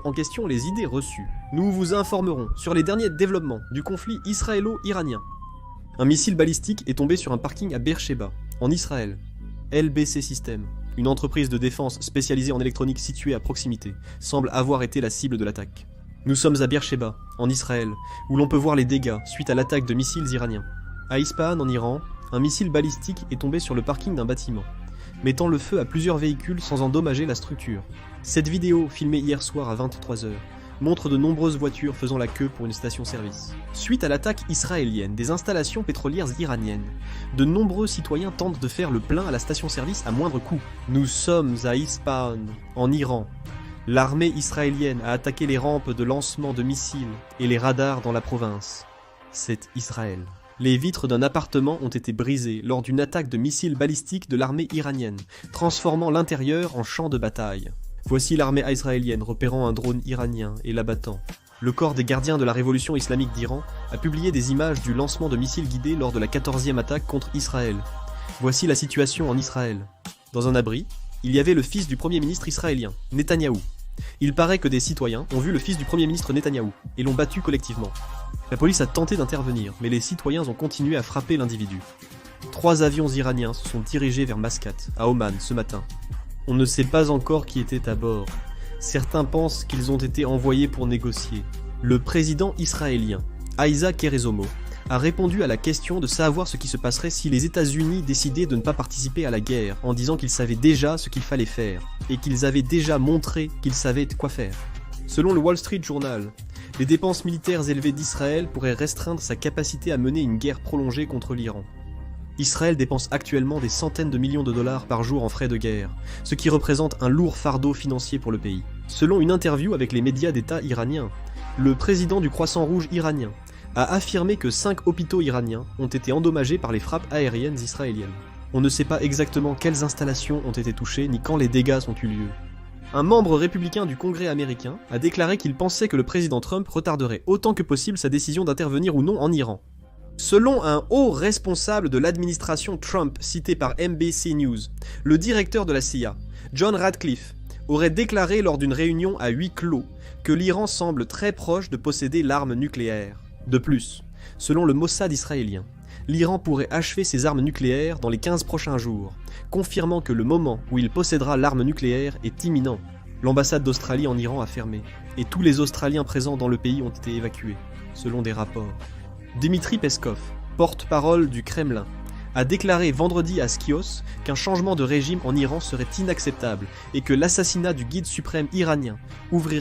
En question les idées reçues. Nous vous informerons sur les derniers développements du conflit israélo-iranien. Un missile balistique est tombé sur un parking à Beersheba, en Israël. LBC System, une entreprise de défense spécialisée en électronique située à proximité, semble avoir été la cible de l'attaque. Nous sommes à Beersheba, en Israël, où l'on peut voir les dégâts suite à l'attaque de missiles iraniens. À Ispahan, en Iran, un missile balistique est tombé sur le parking d'un bâtiment, mettant le feu à plusieurs véhicules sans endommager la structure. Cette vidéo, filmée hier soir à 23h, montre de nombreuses voitures faisant la queue pour une station-service. Suite à l'attaque israélienne des installations pétrolières iraniennes, de nombreux citoyens tentent de faire le plein à la station-service à moindre coût. Nous sommes à Ispahan, en Iran. L'armée israélienne a attaqué les rampes de lancement de missiles et les radars dans la province. C'est Israël. Les vitres d'un appartement ont été brisées lors d'une attaque de missiles balistiques de l'armée iranienne, transformant l'intérieur en champ de bataille. Voici l'armée israélienne repérant un drone iranien et l'abattant. Le corps des gardiens de la révolution islamique d'Iran a publié des images du lancement de missiles guidés lors de la 14e attaque contre Israël. Voici la situation en Israël. Dans un abri, il y avait le fils du premier ministre israélien, Netanyahou. Il paraît que des citoyens ont vu le fils du premier ministre Netanyahou et l'ont battu collectivement. La police a tenté d'intervenir, mais les citoyens ont continué à frapper l'individu. 3 avions iraniens se sont dirigés vers Mascate, à Oman, ce matin. On ne sait pas encore qui était à bord. Certains pensent qu'ils ont été envoyés pour négocier. Le président israélien, Isaac Herzog, a répondu à la question de savoir ce qui se passerait si les États-Unis décidaient de ne pas participer à la guerre, en disant qu'ils savaient déjà ce qu'il fallait faire, et qu'ils avaient déjà montré qu'ils savaient quoi faire. Selon le Wall Street Journal, les dépenses militaires élevées d'Israël pourraient restreindre sa capacité à mener une guerre prolongée contre l'Iran. Israël dépense actuellement des centaines de millions de dollars par jour en frais de guerre, ce qui représente un lourd fardeau financier pour le pays. Selon une interview avec les médias d'État iraniens, le président du Croissant Rouge iranien a affirmé que 5 hôpitaux iraniens ont été endommagés par les frappes aériennes israéliennes. On ne sait pas exactement quelles installations ont été touchées ni quand les dégâts ont eu lieu. Un membre républicain du Congrès américain a déclaré qu'il pensait que le président Trump retarderait autant que possible sa décision d'intervenir ou non en Iran. Selon un haut responsable de l'administration Trump cité par NBC News, le directeur de la CIA, John Ratcliffe, aurait déclaré lors d'une réunion à huis clos que l'Iran semble très proche de posséder l'arme nucléaire. De plus, selon le Mossad israélien, l'Iran pourrait achever ses armes nucléaires dans les 15 prochains jours, confirmant que le moment où il possédera l'arme nucléaire est imminent. L'ambassade d'Australie en Iran a fermé, et tous les Australiens présents dans le pays ont été évacués, selon des rapports. Dmitri Peskov, porte-parole du Kremlin, a déclaré vendredi à Skios qu'un changement de régime en Iran serait inacceptable et que l'assassinat du guide suprême iranien ouvrirait